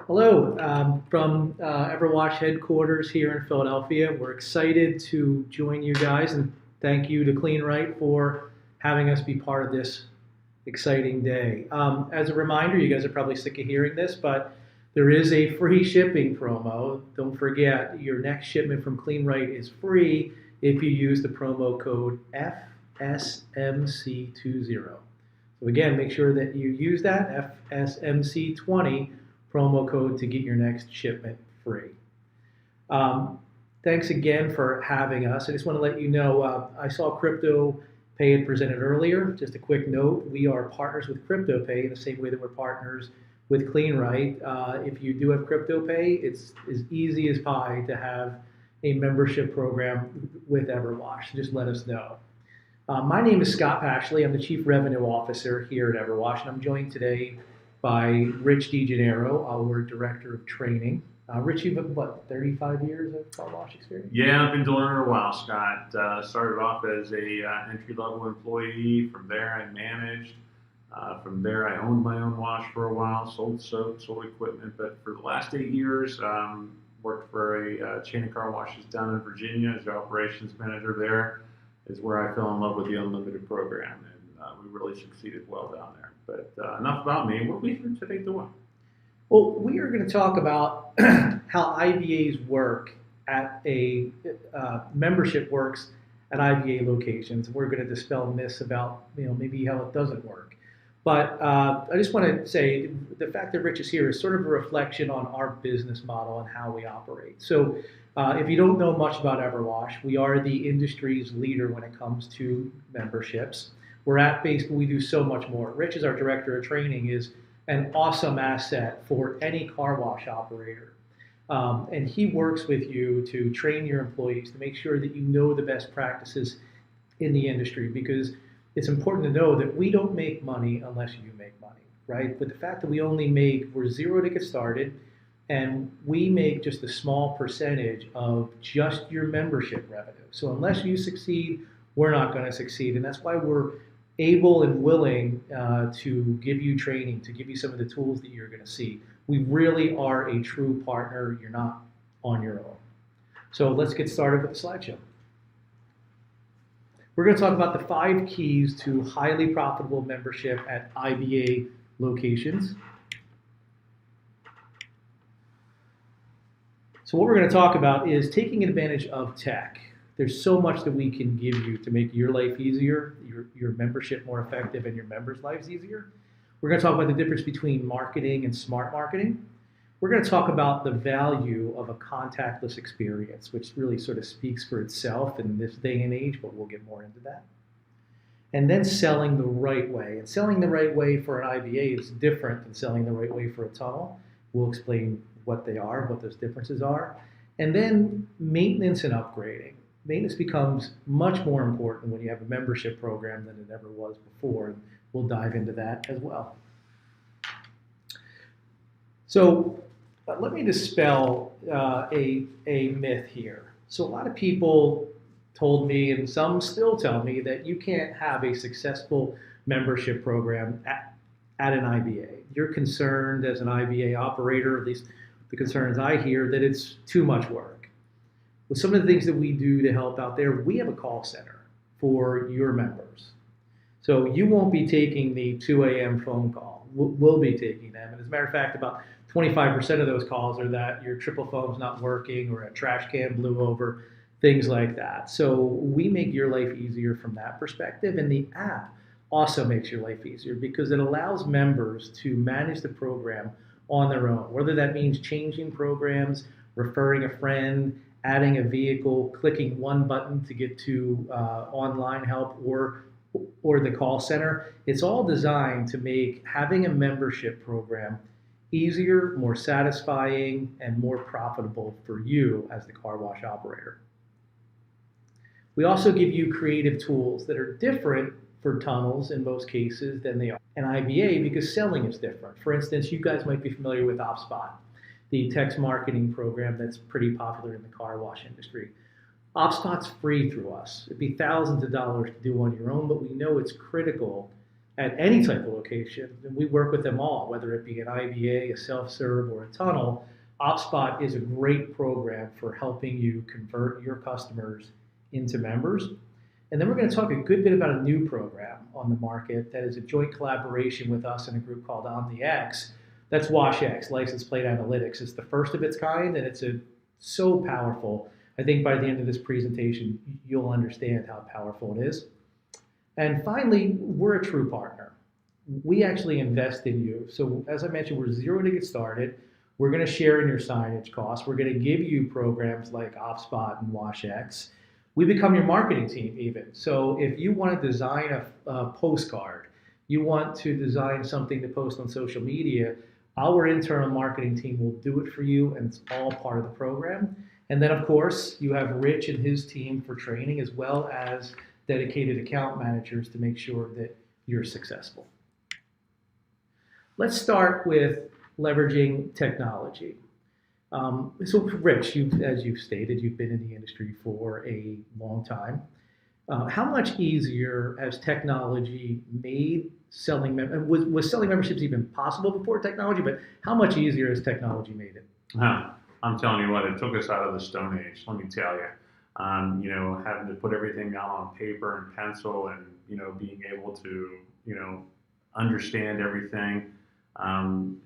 Hello, from EverWash headquarters here in Philadelphia. We're excited to join you guys and thank you to Kleen-Rite for having us be part of this exciting day. As a reminder, you guys are probably sick of hearing this, but there is a free shipping promo. Don't forget, your next shipment from Kleen-Rite is free if you use the promo code FSMC20. So again, make sure that you use that FSMC20 promo code to get your next shipment free. Thanks again for having us. I just want to let you know, I saw CryptoPay had presented earlier. Just a quick note, we are partners with CryptoPay in the same way that we're partners with Kleen-Rite. If you do have CryptoPay, it's as easy as pie to have a membership program with EverWash. Just let us know. My name is Scott Pashley. I'm the Chief Revenue Officer here at EverWash, and I'm joined today by Rich DeGennaro, our Director of Training. Rich, you've got, what, 35 years of car wash experience? Yeah, I've been doing it a while, Scott. Started off as a entry-level employee. From there, I managed. From there, I owned my own wash for a while, sold soap, sold equipment. But for the last 8 years, worked for a chain of car washes down in Virginia as the operations manager there. Is where I fell in love with the Unlimited program, and we really succeeded well down there. But enough about me. What are we here today doing? Well, we are going to talk about how IBAs work at a membership works at IBA locations. We're going to dispel myths about maybe how it doesn't work. But I just want to say the fact that Rich is here is sort of a reflection on our business model and how we operate. So if you don't know much about EverWash, we are the industry's leader when it comes to memberships. We're app-based, but we do so much more. Rich, as our Director of Training, is an awesome asset for any car wash operator. And he works with you to train your employees to make sure that you know the best practices in the industry, because it's important to know that we don't make money unless you make money, right? But the fact that we're zero to get started, and we make just a small percentage of just your membership revenue. So unless you succeed, we're not going to succeed. And that's why we're able and willing to give you training, to give you some of the tools that you're going to see. We really are a true partner. You're not on your own. So let's get started with the slideshow. We're going to talk about the 5 keys to highly profitable membership at IBA locations. So what we're going to talk about is taking advantage of tech. There's so much that we can give you to make your life easier, your membership more effective, and your members' lives easier. We're going to talk about the difference between marketing and smart marketing. We're going to talk about the value of a contactless experience, which really sort of speaks for itself in this day and age, but we'll get more into that. And then selling the right way. And selling the right way for an IBA is different than selling the right way for a tunnel. We'll explain what they are, what those differences are. And then maintenance and upgrading. Maintenance becomes much more important when you have a membership program than it ever was before. And we'll dive into that as well. So let me dispel a myth here. So a lot of people told me, and some still tell me, that you can't have a successful membership program at an IBA. You're concerned as an IBA operator, at least the concerns I hear, that it's too much work. Well, some of the things that we do to help out there, we have a call center for your members. So you won't be taking the 2 a.m. phone call. We'll be taking them. And as a matter of fact, about 25% of those calls are that your triple phone's not working or a trash can blew over, things like that. So we make your life easier from that perspective. And the app also makes your life easier because it allows members to manage the program on their own, whether that means changing programs, referring a friend, adding a vehicle, clicking one button to get to online help or the call center. It's all designed to make having a membership program easier, more satisfying, and more profitable for you as the car wash operator. We also give you creative tools that are different for tunnels in most cases than they are an IBA because selling is different. For instance, you guys might be familiar with OpSpot, the text marketing program that's pretty popular in the car wash industry. OpSpot's free through us. It'd be thousands of dollars to do on your own, but we know it's critical at any type of location. And we work with them all, whether it be an IBA, a self-serve, or a tunnel. OpSpot is a great program for helping you convert your customers into members. And then we're going to talk a good bit about a new program on the market that is a joint collaboration with us and a group called OmniX. That's WashX, License Plate Analytics. It's the first of its kind, and it's so powerful. I think by the end of this presentation, you'll understand how powerful it is. And finally, we're a true partner. We actually invest in you. So as I mentioned, we're zero to get started. We're going to share in your signage costs. We're going to give you programs like OpSpot and WashX. We become your marketing team even. So if you want to design a postcard, you want to design something to post on social media, our internal marketing team will do it for you, and it's all part of the program. And then, of course, you have Rich and his team for training, as well as dedicated account managers to make sure that you're successful. Let's start with leveraging technology. So Rich, as you've stated, you've been in the industry for a long time. How much easier has technology made selling, was selling memberships even possible before technology, but how much easier has technology made it? I'm telling you what, it took us out of the Stone Age, let me tell you. Having to put everything down on paper and pencil and, being able to, understand everything.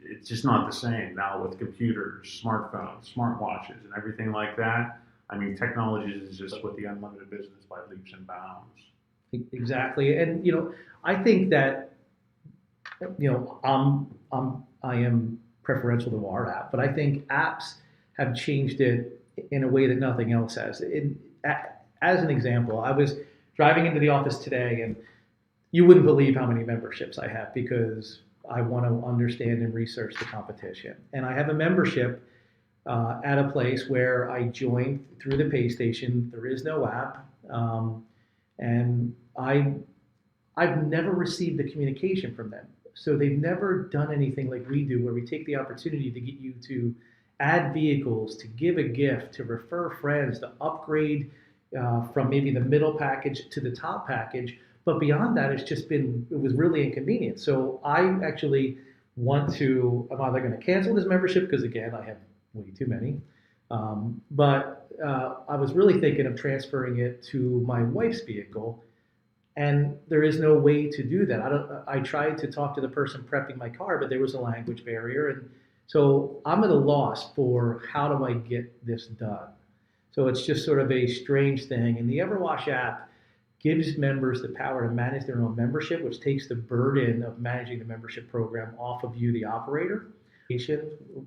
It's just not the same now with computers, smartphones, smartwatches, and everything like that. I mean, technology is just with the unlimited business by leaps and bounds. Exactly, and I think that I am preferential to our app, but I think apps have changed it in a way that nothing else has. As an example, I was driving into the office today, and you wouldn't believe how many memberships I have because I want to understand and research the competition. And I have a membership at a place where I joined through the pay station. There is no app, and I've never received the communication from them. So they've never done anything like we do, where we take the opportunity to get you to add vehicles, to give a gift, to refer friends, to upgrade from maybe the middle package to the top package. But beyond that, it was really inconvenient. So I actually I'm either going to cancel this membership because, again, I have way too many. But I was really thinking of transferring it to my wife's vehicle, and there is no way to do that. I tried to talk to the person prepping my car, but there was a language barrier. And so I'm at a loss for how do I get this done. So it's just sort of a strange thing. And the EverWash app gives members the power to manage their own membership, which takes the burden of managing the membership program off of you, the operator.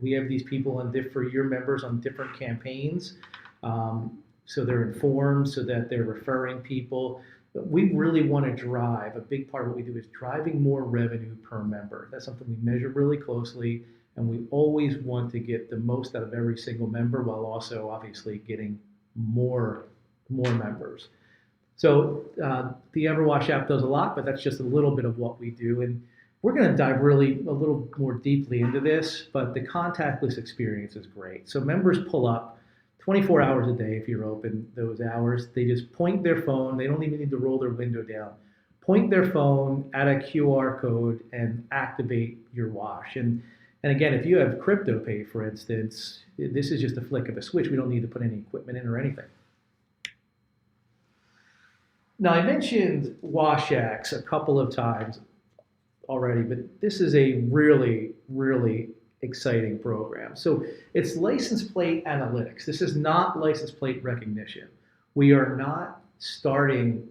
We have these people for your members on different campaigns, so they're informed, so that they're referring people. But we really want to drive, a big part of what we do is driving more revenue per member. That's something we measure really closely, and we always want to get the most out of every single member while also obviously getting more members. So the EverWash app does a lot, but that's just a little bit of what we do. And we're going to dive really a little more deeply into this, but the contactless experience is great. So members pull up 24 hours a day if you're open those hours. They just point their phone. They don't even need to roll their window down. Point their phone at a QR code and activate your wash. And again, if you have crypto pay, for instance, this is just a flick of a switch. We don't need to put any equipment in or anything. Now, I mentioned WashX a couple of times already, but this is a really, really exciting program. So it's license plate analytics. This is not license plate recognition. We're not starting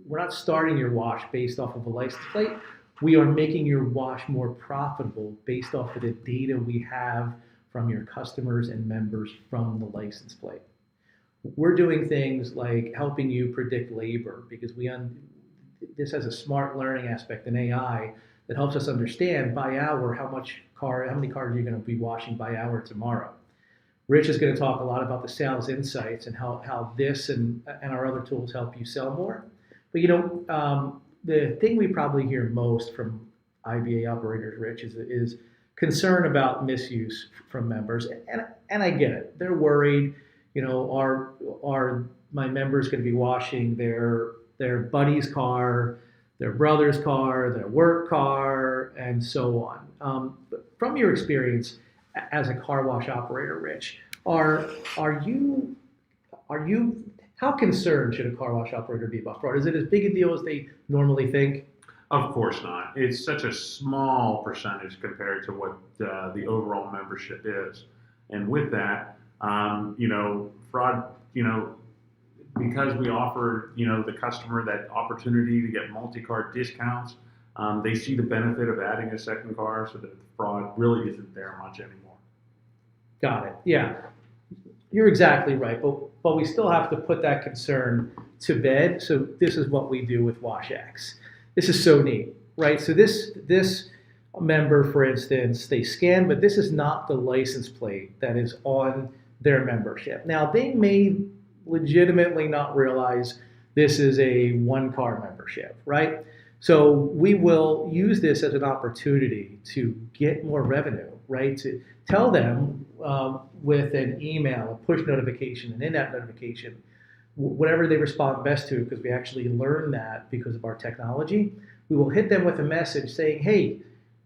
your wash based off of a license plate. We are making your wash more profitable based off of the data we have from your customers and members from the license plate. We're doing things like helping you predict labor, because this has a smart learning aspect in AI that helps us understand by hour how many cars you're going to be washing by hour tomorrow. Rich is going to talk a lot about the sales insights and how this and our other tools help you sell more. But the thing we probably hear most from IBA operators, Rich, is concern about misuse from members, and I get it. They're worried. Are my members going to be washing their buddy's car their brother's car, their work car, and so on. But from your experience as a car wash operator, Rich, are you how concerned should a car wash operator be about fraud? Is it as big a deal as they normally think? Of course not. It's such a small percentage compared to what the overall membership is. And with that, fraud, because we offer, the customer that opportunity to get multi-car discounts, they see the benefit of adding a second car so that the fraud really isn't there much anymore. Got it. Yeah, you're exactly right. But we still have to put that concern to bed. So this is what we do with WashX. This is so neat, right? So this member, for instance, they scan, but this is not the license plate that is on their membership. Now, they may legitimately not realize this is a one-car membership, right? So we will use this as an opportunity to get more revenue, right? To tell them with an email, a push notification, an in-app notification, whatever they respond best to, because we actually learn that because of our technology. We will hit them with a message saying, hey,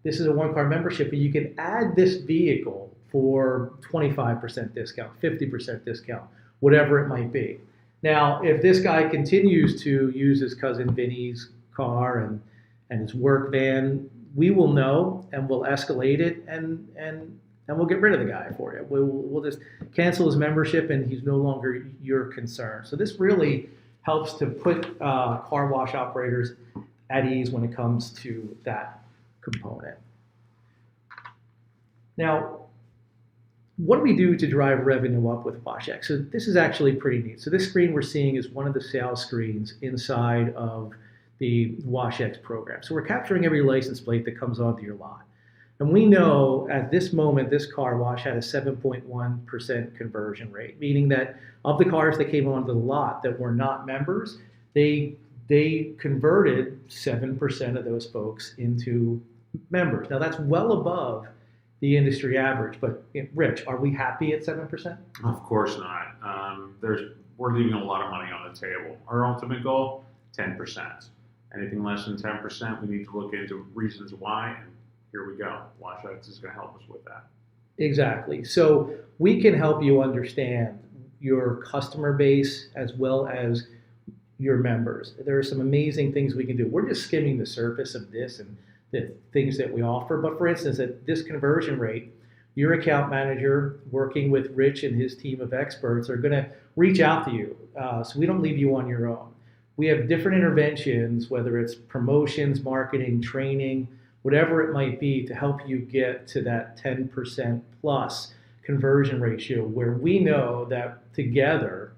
this is a one-car membership, but you can add this vehicle for 25% discount, 50% discount, whatever it might be. Now, if this guy continues to use his cousin Vinny's car and his work van, we will know and we'll escalate it and we'll get rid of the guy for you. We'll just cancel his membership and he's no longer your concern. So this really helps to put car wash operators at ease when it comes to that component. Now, what do we do to drive revenue up with WashX? So this is actually pretty neat. So this screen we're seeing is one of the sales screens inside of the WashX program. So we're capturing every license plate that comes onto your lot. And we know at this moment, this car wash had a 7.1% conversion rate, meaning that of the cars that came onto the lot that were not members, they converted 7% of those folks into members. Now that's well above the industry average, but Rich, are we happy at 7%? Of course not. We're leaving a lot of money on the table. Our ultimate goal, 10%. Anything less than 10%, we need to look into reasons why, and here we go. WashX is going to help us with that. Exactly. So we can help you understand your customer base as well as your members. There are some amazing things we can do. We're just skimming the surface of this and the things that we offer. But for instance, at this conversion rate, your account manager working with Rich and his team of experts are going to reach out to you. So we don't leave you on your own. We have different interventions, whether it's promotions, marketing, training, whatever it might be, to help you get to that 10% plus conversion ratio where we know that together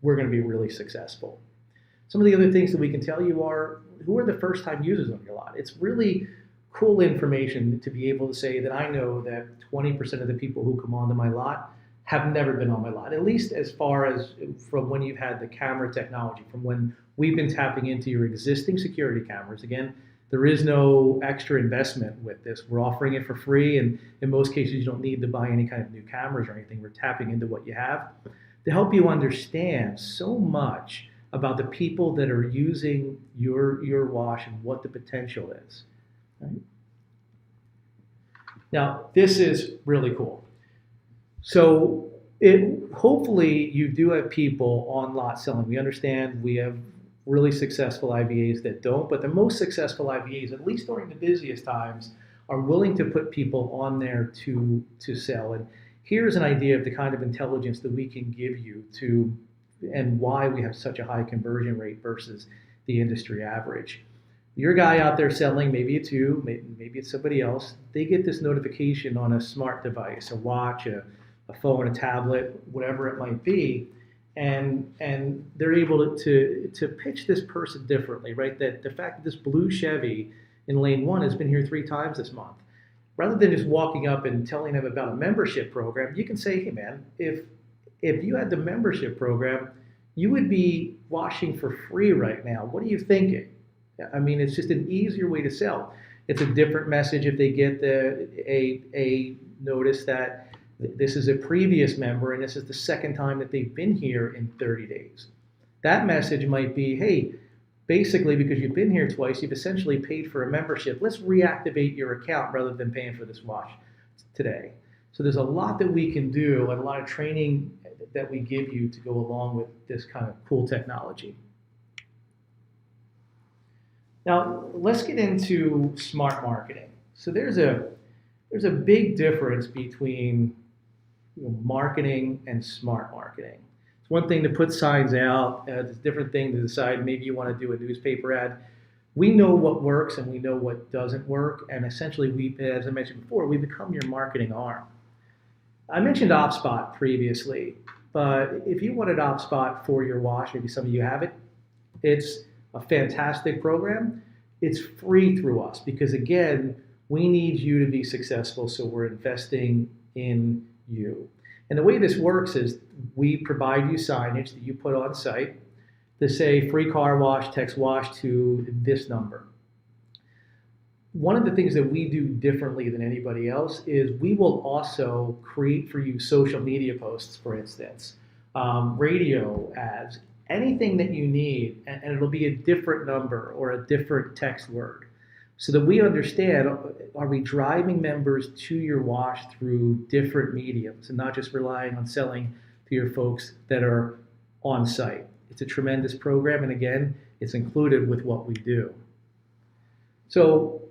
we're going to be really successful. Some of the other things that we can tell you are who are the first time users on your lot. It's really cool information to be able to say that I know that 20% of the people who come onto my lot have never been on my lot, at least as far as from when you've had the camera technology, from when we've been tapping into your existing security cameras. Again, there is no extra investment with this. We're offering it for free, and in most cases, you don't need to buy any kind of new cameras or anything. We're tapping into what you have to help you understand so much about the people that are using your wash and what the potential is. Right? Now, this is really cool. So hopefully you do have people on lot selling. We understand we have really successful IVAs that don't, but the most successful IVAs, at least during the busiest times, are willing to put people on there to sell. And here's an idea of the kind of intelligence that we can give you to, and why we have such a high conversion rate versus the industry average. Your guy out there selling, maybe it's you, maybe it's somebody else, they get this notification on a smart device, a watch, a phone, a tablet, whatever it might be, and they're able to pitch this person differently, right? That the fact that this blue Chevy in lane 1 has been here 3 times this month, rather than just walking up and telling them about a membership program, you can say, hey man, if you had the membership program, you would be washing for free right now. What are you thinking? I mean, it's just an easier way to sell. It's a different message if they get a notice that this is a previous member and this is the second time that they've been here in 30 days. That message might be, hey, basically, because you've been here twice, you've essentially paid for a membership. Let's reactivate your account rather than paying for this wash today. So there's a lot that we can do and a lot of training that we give you to go along with this kind of cool technology. Now, let's get into smart marketing. So there's a big difference between marketing and smart marketing. It's one thing to put signs out. It's a different thing to decide maybe you want to do a newspaper ad. We know what works and we know what doesn't work. And essentially, as I mentioned before, we become your marketing arm. I mentioned OpSpot previously, but if you wanted OpSpot for your wash, maybe some of you have it, it's a fantastic program. It's free through us because, again, we need you to be successful, so we're investing in you. And the way this works is we provide you signage that you put on site to say free car wash, text wash to this number. One of the things that we do differently than anybody else is we will also create for you social media posts, for instance, radio ads, anything that you need, and it'll be a different number or a different text word so that we understand, are we driving members to your wash through different mediums and not just relying on selling to your folks that are on site. It's a tremendous program, and again, it's included with what we do. So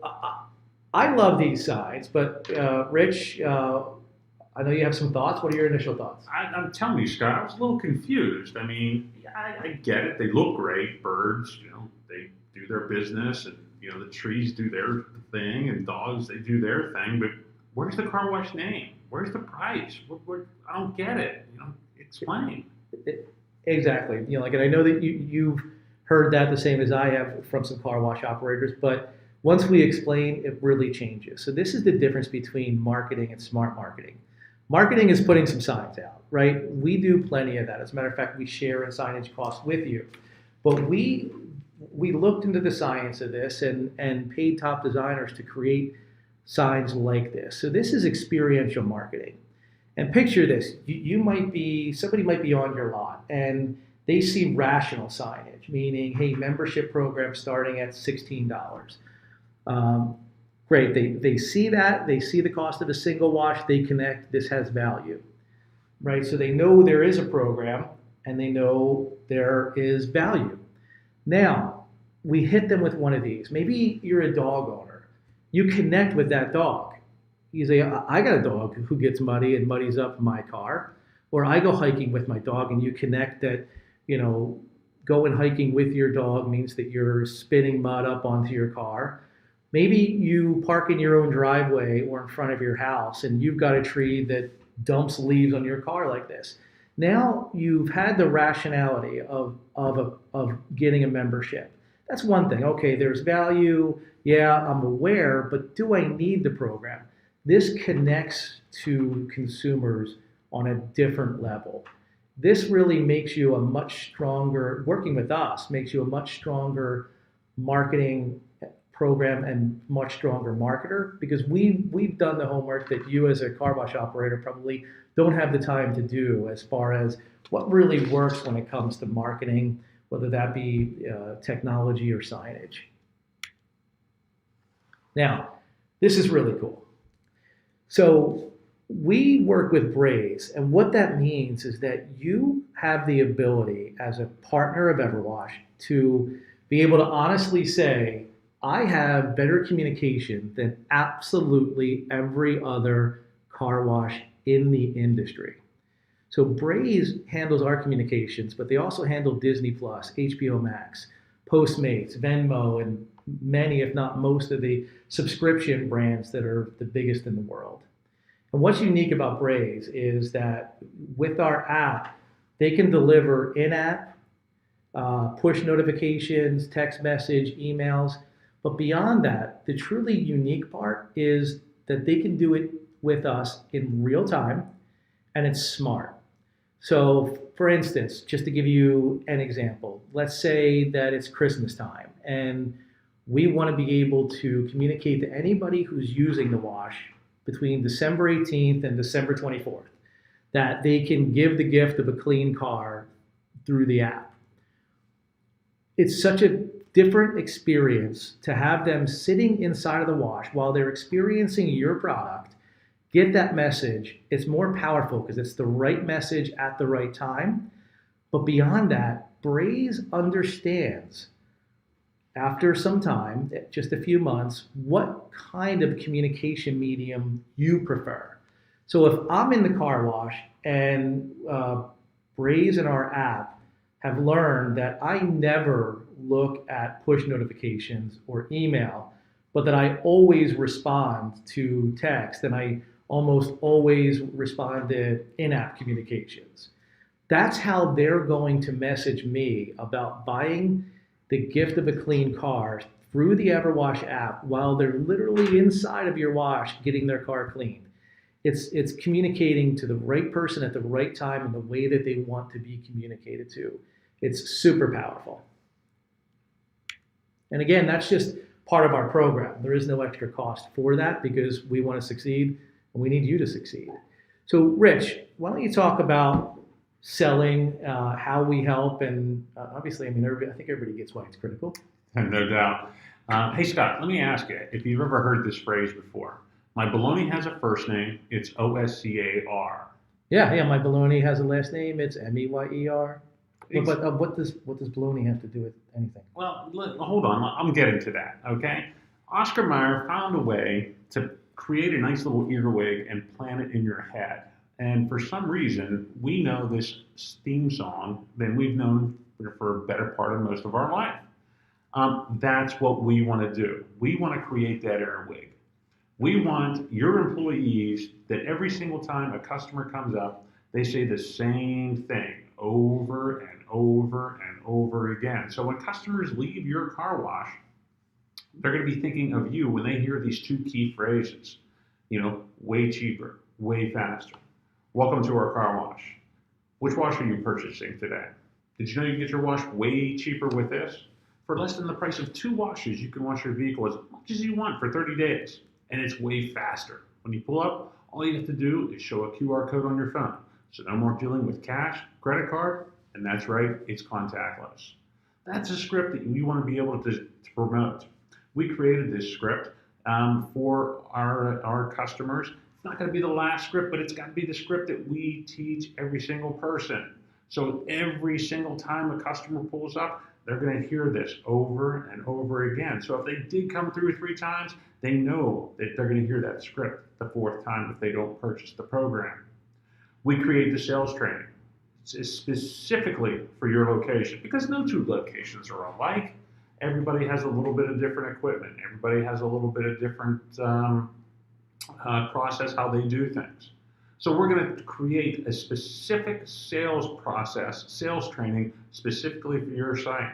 I love these signs, but Rich, I know you have some thoughts. What are your initial thoughts? I'm telling you, Scott, I was a little confused. I mean, I get it. They look great. Birds, they do their business, and the trees do their thing, and dogs, they do their thing. But where's the car wash name? Where's the price? I don't get it. Explain. Exactly. And I know that you've heard that the same as I have from some car wash operators, but once we explain, it really changes. So this is the difference between marketing and smart marketing. Marketing is putting some signs out, right? We do plenty of that. As a matter of fact, we share in signage costs with you. But we looked into the science of this and paid top designers to create signs like this. So this is experiential marketing. And picture this, somebody might be on your lot and they see rational signage, meaning, hey, membership program starting at $16. Great, they see that, they see the cost of a single wash, they connect, this has value, right? So they know there is a program and they know there is value. Now, we hit them with one of these. Maybe you're a dog owner. You connect with that dog. You say, I got a dog who gets muddy and muddies up my car. Or I go hiking with my dog, and you connect that, going hiking with your dog means that you're spitting mud up onto your car. Maybe you park in your own driveway or in front of your house, and you've got a tree that dumps leaves on your car like this. Now you've had the rationality of getting a membership. That's one thing. Okay, there's value. Yeah, I'm aware, but do I need the program? This connects to consumers on a different level. This really makes you a much stronger, working with us, makes you a much stronger marketing program and much stronger marketer, because we've done the homework that you as a car wash operator probably don't have the time to do as far as what really works when it comes to marketing, whether that be technology or signage. Now, this is really cool. So we work with Braze, and what that means is that you have the ability as a partner of EverWash to be able to honestly say, I have better communication than absolutely every other car wash in the industry. So Braze handles our communications, but they also handle Disney Plus, HBO Max, Postmates, Venmo, and many, if not most, of the subscription brands that are the biggest in the world. And what's unique about Braze is that with our app, they can deliver in-app, push notifications, text message, emails. But beyond that, the truly unique part is that they can do it with us in real time, and it's smart. So for instance, just to give you an example, let's say that it's Christmas time and we want to be able to communicate to anybody who's using the wash between December 18th and December 24th that they can give the gift of a clean car through the app. It's such a different experience to have them sitting inside of the wash while they're experiencing your product, get that message. It's more powerful because it's the right message at the right time. But beyond that, Braze understands after some time, just a few months, what kind of communication medium you prefer. So if I'm in the car wash and Braze and our app have learned that I never look at push notifications or email, but that I always respond to text and I almost always respond to in-app communications. That's how they're going to message me about buying the gift of a clean car through the EverWash app while they're literally inside of your wash getting their car cleaned. It's communicating to the right person at the right time in the way that they want to be communicated to. It's super powerful. And again, that's just part of our program. There is no extra cost for that because we want to succeed and we need you to succeed. So Rich, why don't you talk about selling, how we help, and obviously, I mean, I think everybody gets why it's critical. No doubt. Hey, Scott, let me ask you if you've ever heard this phrase before. My baloney has a first name, it's Oscar. Yeah, my baloney has a last name, it's Meyer. But what does baloney have to do with anything? Well, hold on, I'm getting to that, okay? Oscar Mayer found a way to create a nice little earwig and plant it in your head. And for some reason, we know this theme song than we've known for a better part of most of our life. That's what we want to do. We want to create that earwig. We want your employees that every single time a customer comes up, they say the same thing over and over and over again. So when customers leave your car wash, they're going to be thinking of you when they hear these two key phrases, way cheaper, way faster. Welcome to our car wash. Which wash are you purchasing today? Did you know you can get your wash way cheaper with this? For less than the price of 2 washes, you can wash your vehicle as much as you want for 30 days. And it's way faster. When you pull up, all you have to do is show a QR code on your phone. So no more dealing with cash, credit card, and that's right, it's contactless. That's a script that we want to be able to promote. We created this script for our customers. It's not going to be the last script, but it's got to be the script that we teach every single person. So every single time a customer pulls up, they're going to hear this over and over again. So if they did come through 3 times, they know that they're going to hear that script the 4th time if they don't purchase the program. We create the sales training specifically for your location because no 2 locations are alike. Everybody has a little bit of different equipment. Everybody has a little bit of different process how they do things. So we're going to create a specific sales process, sales training specifically for your site.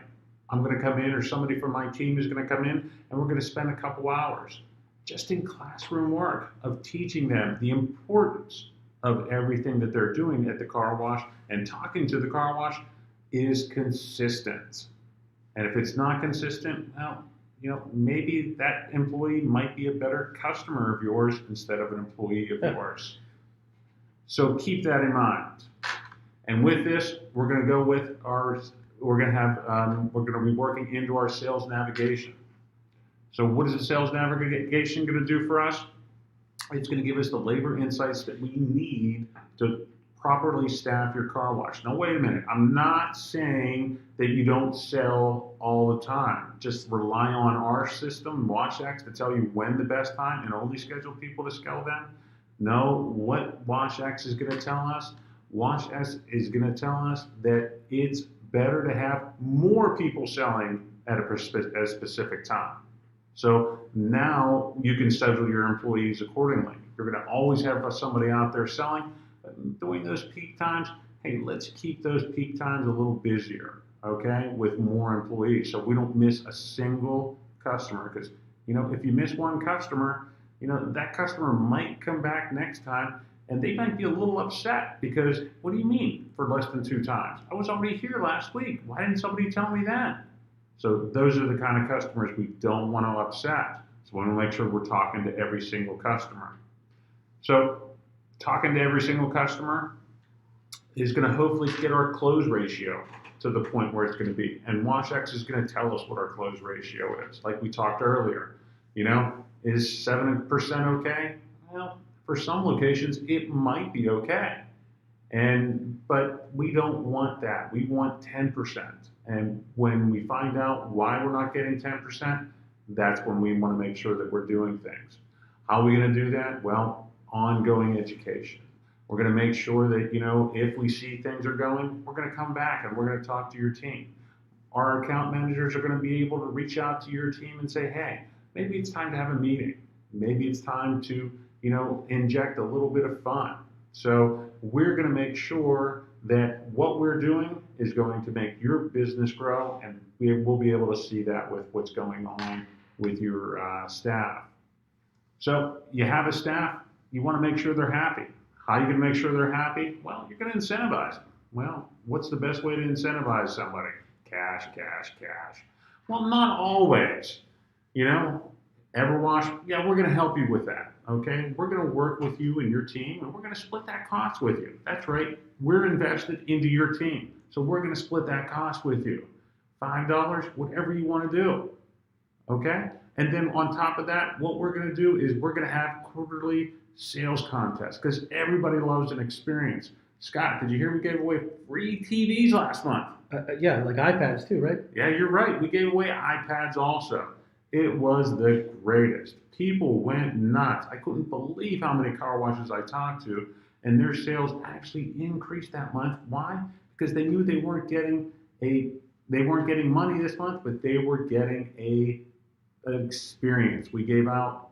I'm going to come in, or somebody from my team is going to come in, and we're going to spend a couple hours just in classroom work of teaching them the importance of everything that they're doing at the car wash, and talking to the car wash is consistent. And if it's not consistent, well, maybe that employee might be a better customer of yours instead of an employee of yours. So keep that in mind. And with this, we're going to go with we're going to be working into our sales navigation. So what is the sales navigation going to do for us? It's going to give us the labor insights that we need to properly staff your car wash. Now, wait a minute. I'm not saying that you don't sell all the time. Just rely on our system, WashX, to tell you when the best time and only schedule people to schedule them. No, what WashX is going to tell us? WashX is going to tell us that it's better to have more people selling at a specific time. So now you can schedule your employees accordingly. You're going to always have somebody out there selling, but during those peak times, hey, let's keep those peak times a little busier, okay, with more employees so we don't miss a single customer. Because, if you miss one customer, that customer might come back next time and they might be a little upset because, what do you mean for less than 2 times? I was already here last week. Why didn't somebody tell me that? So those are the kind of customers we don't want to upset. So we want to make sure we're talking to every single customer. So talking to every single customer is going to hopefully get our close ratio to the point where it's going to be. And WashX is going to tell us what our close ratio is. Like we talked earlier, is 7% okay? Well, for some locations, it might be okay. But we don't want that. We want 10%. And when we find out why we're not getting 10%, that's when we want to make sure that we're doing things. How are we going to do that? Well, ongoing education. We're going to make sure that, if we see things are going, we're going to come back and we're going to talk to your team. Our account managers are going to be able to reach out to your team and say, hey, maybe it's time to have a meeting. Maybe it's time to, inject a little bit of fun. So we're going to make sure that what we're doing is going to make your business grow, and we'll be able to see that with what's going on with your staff. So you have a staff, you want to make sure they're happy. How are you going to make sure they're happy? Well, you're going to incentivize them. Well, what's the best way to incentivize somebody? Cash, cash, cash. Well, not always. EverWash, yeah, we're going to help you with that, okay? We're going to work with you and your team, and we're going to split that cost with you. That's right. We're invested into your team, so we're going to split that cost with you. $5, whatever you want to do, okay? And then on top of that, what we're going to do is we're going to have quarterly sales contests because everybody loves an experience. Scott, did you hear we gave away free TVs last month? Yeah, like iPads too, right? Yeah, you're right. We gave away iPads also. It was the greatest. People went nuts. I couldn't believe how many car washes I talked to, and their sales actually increased that month. Why? Because they knew they weren't getting money this month, but they were getting an experience. We gave out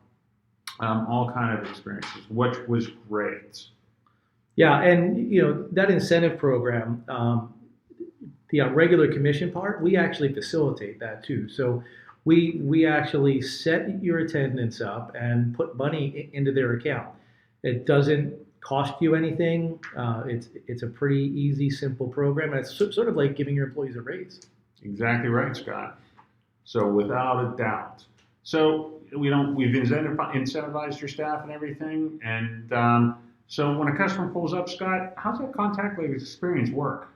all kind of experiences, which was great. Yeah, and that incentive program, the regular commission part, we actually facilitate that too. So we actually set your attendance up and put money into their account. It doesn't cost you anything. It's a pretty easy, simple program, and it's sort of like giving your employees a raise. Exactly right, Scott. So without a doubt. So we've incentivized your staff and everything, and so when a customer pulls up, Scott, how's that contactless experience work?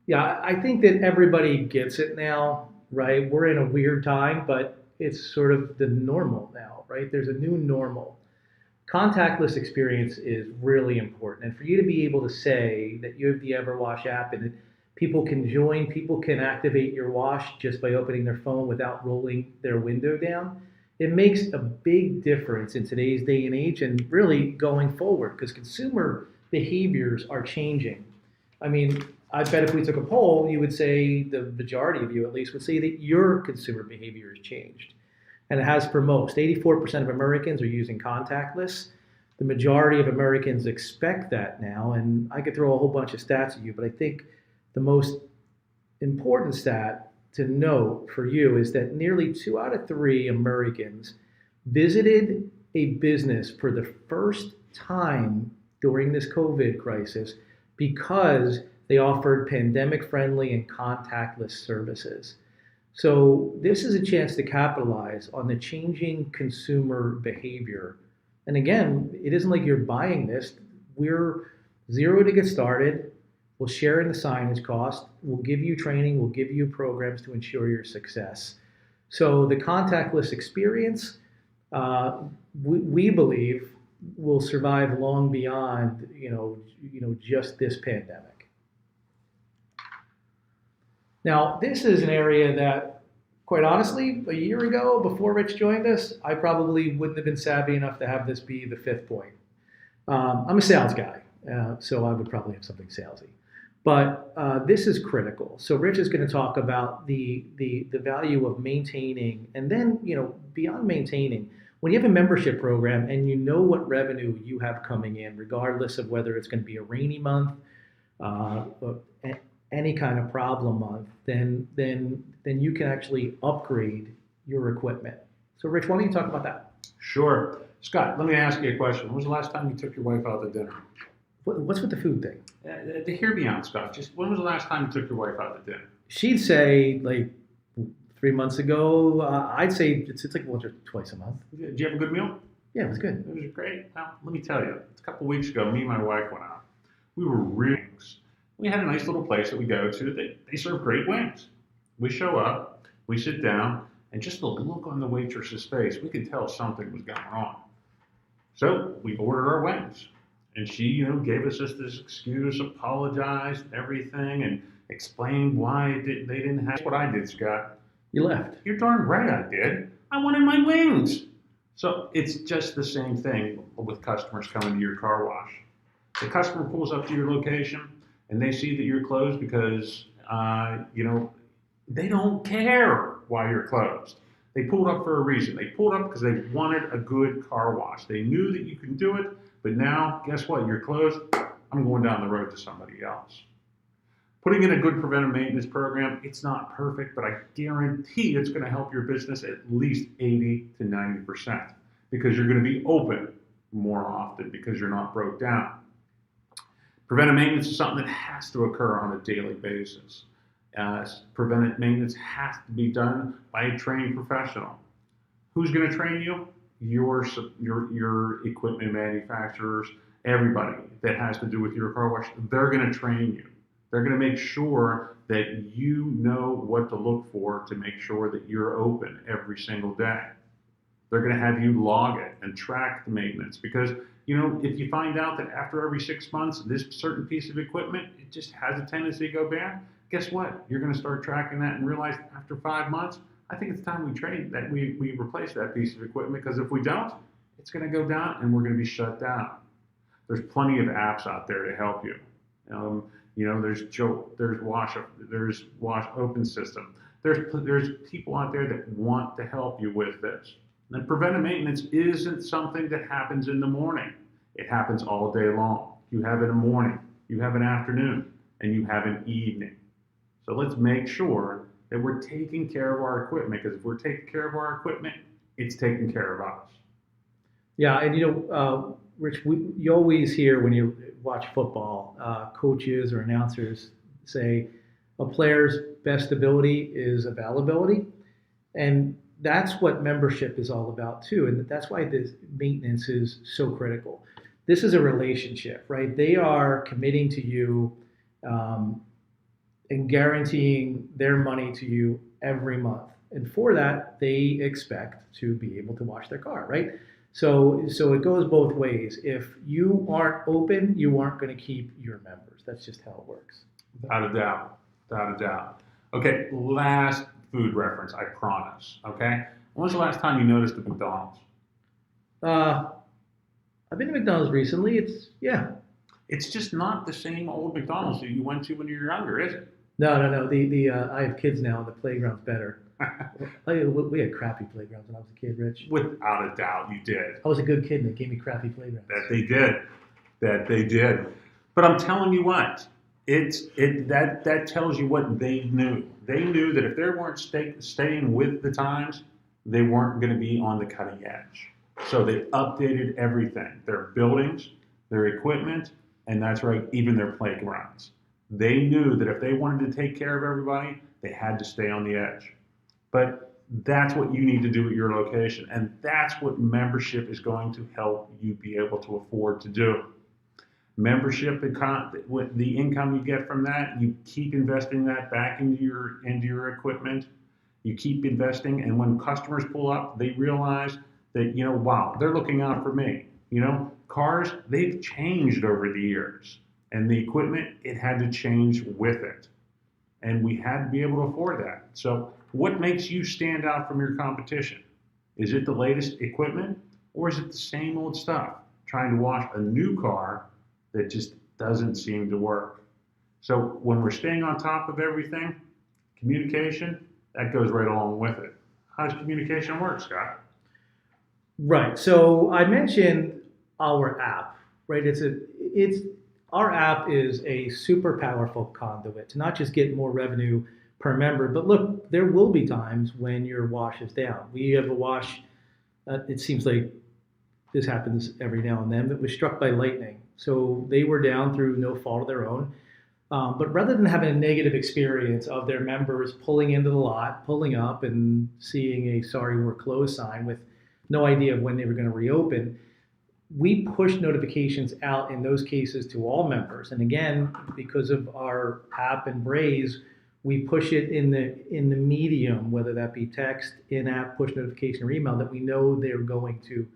Yeah, I think that everybody gets it now, right? We're in a weird time, but it's sort of the normal now, right? There's a new normal. Contactless experience is really important. And for you to be able to say that you have the EverWash app and that people can join, people can activate your wash just by opening their phone without rolling their window down, it makes a big difference in today's day and age and really going forward because consumer behaviors are changing. I mean, I bet if we took a poll, you would say, the majority of you at least would say that your consumer behavior has changed. And it has for most. 84% of Americans are using contactless. The majority of Americans expect that now. And I could throw a whole bunch of stats at you, but I think the most important stat to note for you is that nearly 2 out of 3 Americans visited a business for the first time during this COVID crisis because they offered pandemic-friendly and contactless services. So this is a chance to capitalize on the changing consumer behavior. And again, it isn't like you're buying this. We're $0 to get started. We'll share in the signage cost. We'll give you training. We'll give you programs to ensure your success. So the contactless experience, we believe, will survive long beyond just this pandemic. Now, this is an area that, quite honestly, a year ago, before Rich joined us, I probably wouldn't have been savvy enough to have this be the 5th point. I'm a sales guy, so I would probably have something salesy. But this is critical. So Rich is going to talk about the value of maintaining, and then beyond maintaining, when you have a membership program and you know what revenue you have coming in, regardless of whether it's going to be a rainy month, any kind of problem month, then you can actually upgrade your equipment. So Rich, why don't you talk about that? Sure. Scott, let me ask you a question. When was the last time you took your wife out to dinner? What's with the food thing? Hear me out, Scott. Just when was the last time you took your wife out to dinner? She'd say like 3 months ago. I'd say it's like once or twice a month. Did you have a good meal? Yeah, it was good. It was great. Now, let me tell you, a couple weeks ago, me and my wife went out. We were rings. We had a nice little place that we go to. They serve great wings. We show up, we sit down, and just the look on the waitress's face, we could tell something was going on. So we ordered our wings. And she, gave us this excuse, apologized, and everything, and explained why they didn't have. That's what I did, Scott. You left. You're darn right I did. I wanted my wings. So it's just the same thing with customers coming to your car wash. The customer pulls up to your location and they see that you're closed because, they don't care why you're closed. They pulled up for a reason. They pulled up because they wanted a good car wash. They knew that you can do it, but now, guess what? You're closed. I'm going down the road to somebody else. Putting in a good preventive maintenance program, it's not perfect, but I guarantee it's going to help your business at least 80 to 90% because you're going to be open more often because you're not broke down. Preventive maintenance is something that has to occur on a daily basis. Preventive maintenance has to be done by a trained professional. Who's going to train you? Your equipment manufacturers, everybody that has to do with your car wash, they're going to train you. They're going to make sure that you know what to look for to make sure that you're open every single day. They're going to have you log it and track the maintenance because, if you find out that after every 6 months, this certain piece of equipment, it just has a tendency to go bad, guess what? You're going to start tracking that and realize after 5 months, I think it's time we replace that piece of equipment because if we don't, it's going to go down and we're going to be shut down. There's plenty of apps out there to help you. There's Wash Open System. There's people out there that want to help you with this. And preventive maintenance isn't something that happens in the morning. It happens all day long. You have it in the morning, you have an afternoon, and you have an evening. So let's make sure that we're taking care of our equipment because if we're taking care of our equipment, it's taking care of us. Yeah, and Rich, you always hear when you watch football, coaches or announcers say a player's best ability is availability, and that's what membership is all about too, and that's why this maintenance is so critical. This is a relationship, right? They are committing to you and guaranteeing their money to you every month, and for that, they expect to be able to wash their car, right? So it goes both ways. If you aren't open, you aren't going to keep your members. That's just how it works. Without a doubt. Okay, last food reference, I promise. Okay, when was the last time you noticed at McDonald's? I've been to McDonald's recently. It's just not the same old McDonald's that you went to when you were younger, is it? No. I have kids now. The playground's better. We had crappy playgrounds when I was a kid, Rich. Without a doubt, you did. I was a good kid and they gave me crappy playgrounds. That they did. But I'm telling you what, that tells you what they knew. They knew that if they weren't staying with the times, they weren't going to be on the cutting edge. So they updated everything, their buildings, their equipment, and that's right, even their playgrounds. They knew that if they wanted to take care of everybody, they had to stay on the edge. But that's what you need to do at your location, and that's what membership is going to help you be able to afford to do. Membership, the income you get from that, you keep investing that back into your equipment. You keep investing, and when customers pull up, they realize that, wow, they're looking out for me. Cars, they've changed over the years, and the equipment, it had to change with it. And we had to be able to afford that. So what makes you stand out from your competition? Is it the latest equipment, or is it the same old stuff? Trying to wash a new car that just doesn't seem to work. So when we're staying on top of everything, communication, that goes right along with it. How does communication work, Scott? Right. So I mentioned our app, right? Our app is a super powerful conduit to not just get more revenue per member, but look, there will be times when your wash is down. We have a wash, it seems like this happens every now and then, that was struck by lightning. So they were down through no fault of their own. But rather than having a negative experience of their members pulling into the lot, pulling up and seeing a sorry we're closed sign with no idea of when they were going to reopen, we push notifications out in those cases to all members. And again, because of our app and Braze, we push it in the medium, whether that be text, in-app push notification, or email, that we know they're going to,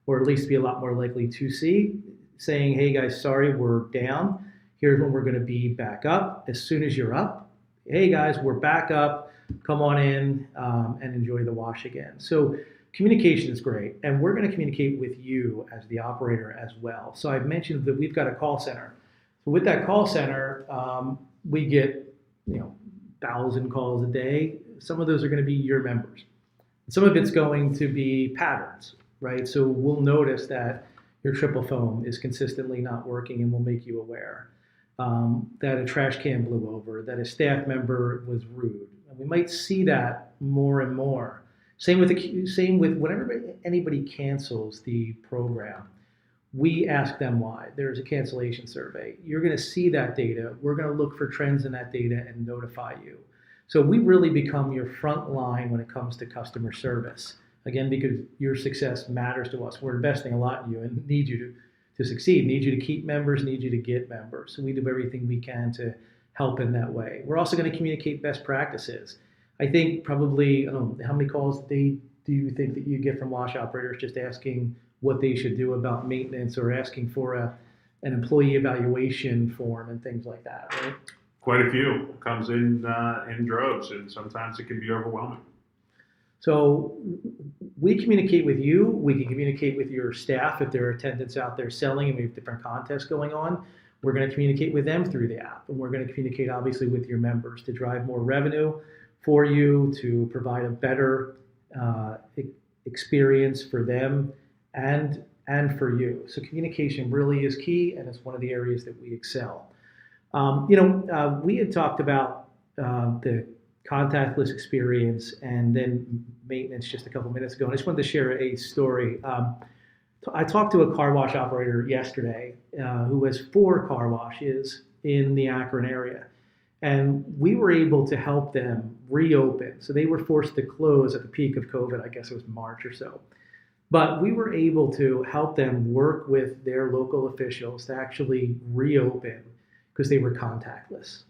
or at least be a lot more likely to see, saying, hey guys, sorry, we're down. Here's when we're going to be back up. As soon as you're up, hey guys, we're back up. Come on in and enjoy the wash again. So communication is great, and we're going to communicate with you as the operator as well. So I've mentioned that we've got a call center. So with that call center, we get 1,000 calls a day. Some of those are going to be your members. Some of it's going to be patterns, right? So we'll notice that your triple foam is consistently not working, and we'll make you aware. That a trash can blew over, that a staff member was rude. And we might see that more and more. Same with whenever anybody cancels the program, we ask them why. There's a cancellation survey. You're going to see that data. We're going to look for trends in that data and notify you. So we really become your front line when it comes to customer service. Again, because your success matters to us. We're investing a lot in you and need you to succeed, need you to keep members, need you to get members. So we do everything we can to help in that way. We're also going to communicate best practices. I think probably, I don't know, how many calls do you think that you get from wash operators just asking what they should do about maintenance, or asking for an employee evaluation form and things like that, right? Quite a few. It comes in droves, and sometimes it can be overwhelming. So we communicate with you. We can communicate with your staff if there are attendants out there selling and we have different contests going on. We're going to communicate with them through the app, and we're going to communicate obviously with your members to drive more revenue for you, to provide a better experience for them and for you. So communication really is key, and it's one of the areas that we excel. We had talked about the contactless experience and then maintenance just a couple minutes ago, and I just wanted to share a story. I talked to a car wash operator yesterday who has 4 car washes in the Akron area, and we were able to help them reopen. So they were forced to close at the peak of COVID, I guess it was March or so. But we were able to help them work with their local officials to actually reopen because they were contactless.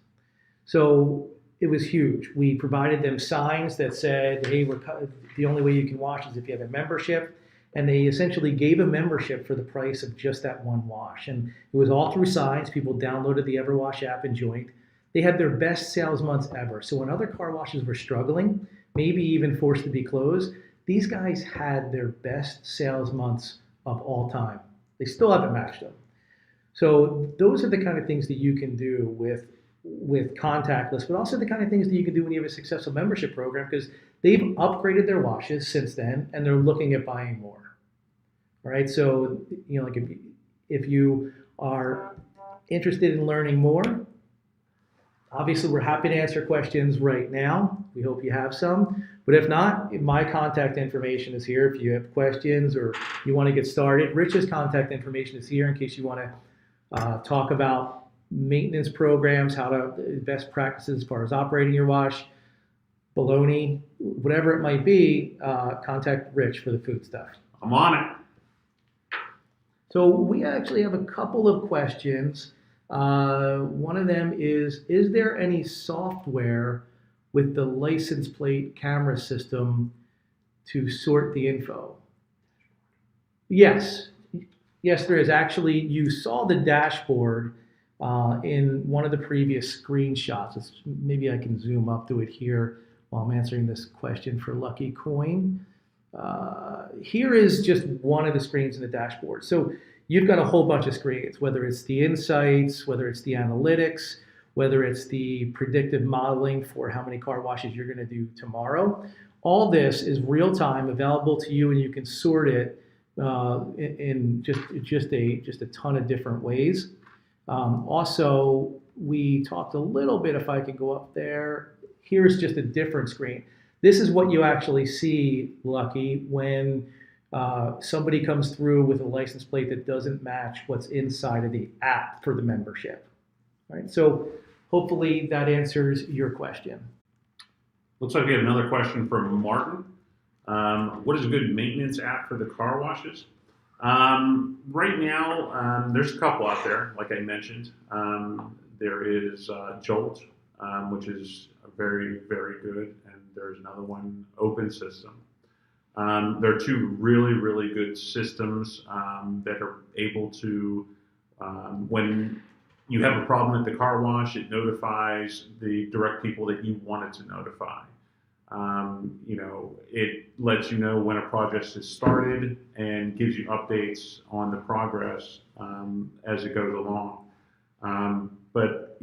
So it was huge. We provided them signs that said, hey, the only way you can wash is if you have a membership. And they essentially gave a membership for the price of just that one wash. And it was all through signs. People downloaded the EverWash app and joined. They had their best sales months ever. So when other car washes were struggling, maybe even forced to be closed, these guys had their best sales months of all time. They still haven't matched them. So those are the kind of things that you can do with contactless, but also the kind of things that you can do when you have a successful membership program, because they've upgraded their washes since then and they're looking at buying more. All right. So, like if you are interested in learning more, obviously we're happy to answer questions right now. We hope you have some. But if not, my contact information is here. If you have questions or you want to get started, Rich's contact information is here in case you want to talk about maintenance programs, how to best practices as far as operating your wash, bologna, whatever it might be. Contact Rich for the food stuff. I'm on it. So we actually have a couple of questions. One of them is there any software with the license plate camera system to sort the info? Yes, there is. Actually, you saw the dashboard in one of the previous screenshots. Maybe I can zoom up to it here while I'm answering this question for Lucky Coin. Here is just one of the screens in the dashboard. So you've got a whole bunch of screens, whether it's the insights, whether it's the analytics, whether it's the predictive modeling for how many car washes you're going to do tomorrow. All this is real time, available to you, and you can sort it in just a ton of different ways. Also, we talked a little bit, if I could go up there. Here's just a different screen. This is what you actually see, Lucky, when somebody comes through with a license plate that doesn't match what's inside of the app for the membership. All right, so hopefully that answers your question. Looks like we have another question from Martin. What is a good maintenance app for the car washes? Right now, there's a couple out there, like I mentioned. There is Jolt, which is very, very good, and there's another one, Open System. They're two really, really good systems that are able to, when you have a problem at the car wash, it notifies the direct people that you want it to notify. It lets you know when a project has started and gives you updates on the progress as it goes along. But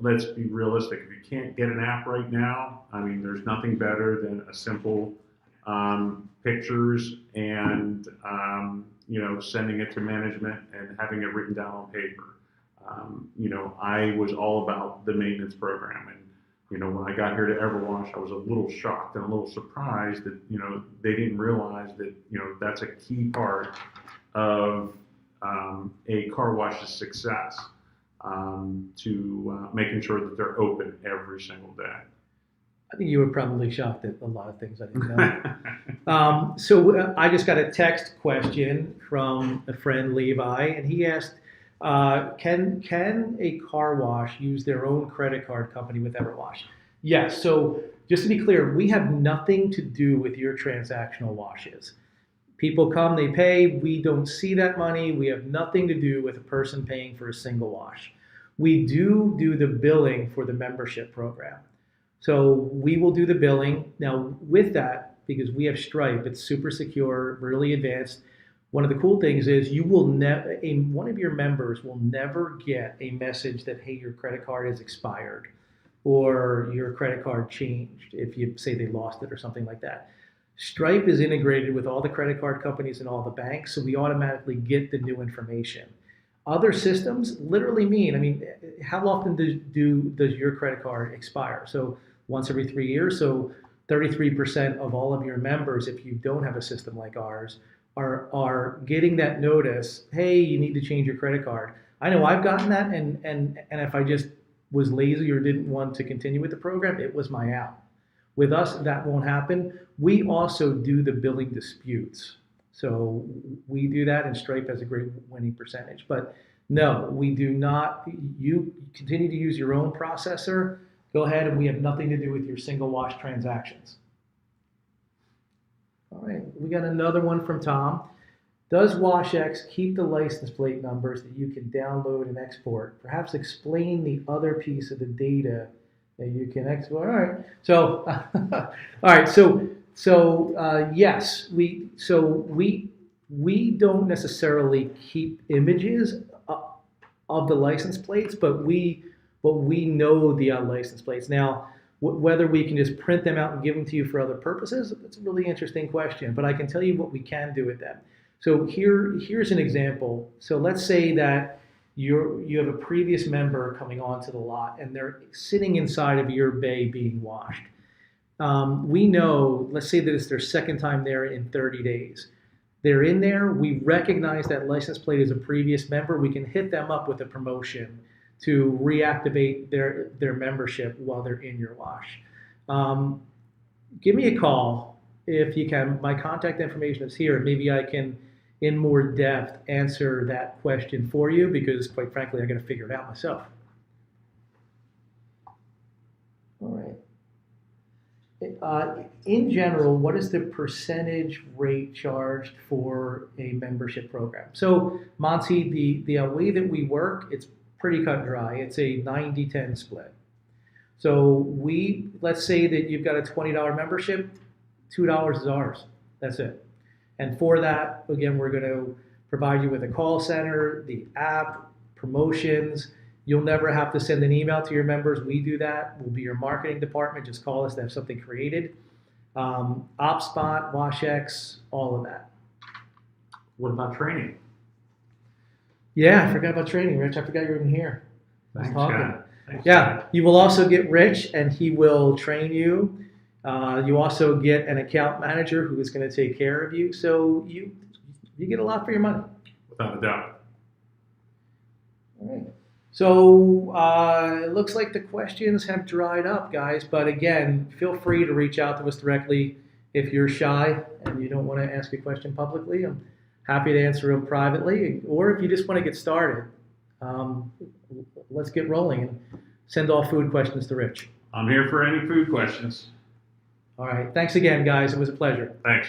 let's be realistic. If you can't get an app right now, I mean, there's nothing better than a simple pictures and sending it to management and having it written down on paper. I was all about the maintenance program, and when I got here to EverWash, I was a little shocked and a little surprised that they didn't realize that that's a key part of a car wash's success, to making sure that they're open every single day. I think you were probably shocked at a lot of things I didn't know. So I just got a text question from a friend, Levi, and he asked, can a car wash use their own credit card company with EverWash? Yes. So just to be clear, we have nothing to do with your transactional washes. People come, they pay, we don't see that money. We have nothing to do with a person paying for a single wash. We do the billing for the membership program. So we will do the billing. Now with that, because we have Stripe, it's super secure, really advanced. One of the cool things is you will never, one of your members will never get a message that, hey, your credit card is expired or your credit card changed if you say they lost it or something like that. Stripe is integrated with all the credit card companies and all the banks, so we automatically get the new information. Other systems literally mean, how often does your credit card expire? So once every 3 years. So 33% of all of your members, if you don't have a system like ours, are getting that notice, hey, you need to change your credit card. I know I've gotten that, and if I just was lazy or didn't want to continue with the program, it was my out. With us, that won't happen. We also do the billing disputes. So we do that, and Stripe has a great winning percentage. But no, we do not. You continue to use your own processor. Go ahead, and we have nothing to do with your single wash transactions. All right, we got another one from Tom. Does WashX keep the license plate numbers that you can download and export? Perhaps explain the other piece of the data that you can export. All right, so all right, so yes, we don't necessarily keep images of the license plates, but we know the license plates. Now, whether we can just print them out and give them to you for other purposes, that's a really interesting question, but I can tell you what we can do with them. So here's an example. So let's say that you have a previous member coming onto the lot and they're sitting inside of your bay being washed. We know, let's say that it's their second time there in 30 days. They're in there, we recognize that license plate as a previous member, we can hit them up with a promotion to reactivate their membership while they're in your wash. Give me a call if you can. My contact information is here. Maybe I can, in more depth, answer that question for you because, quite frankly, I got to figure it out myself. All right. In general, what is the percentage rate charged for a membership program? So, Monty, the way that we work, it's pretty cut and dry. It's a 90-10 split. So let's say that you've got a $20 membership, $2 is ours. That's it. And for that, again, we're going to provide you with a call center, the app, promotions. You'll never have to send an email to your members. We do that. We'll be your marketing department. Just call us to have something created. OpSpot, WashX, all of that. What about training? Yeah, I forgot about training, Rich. I forgot you were even here. Thanks, Scott. Yeah, you will also get Rich, and he will train you. You also get an account manager who is going to take care of you. So you get a lot for your money. Without a doubt. All right. So it looks like the questions have dried up, guys. But again, feel free to reach out to us directly if you're shy and you don't want to ask a question publicly. I'm happy to answer them privately. Or if you just want to get started, let's get rolling and send all food questions to Rich. I'm here for any food questions. All right. Thanks again, guys. It was a pleasure. Thanks.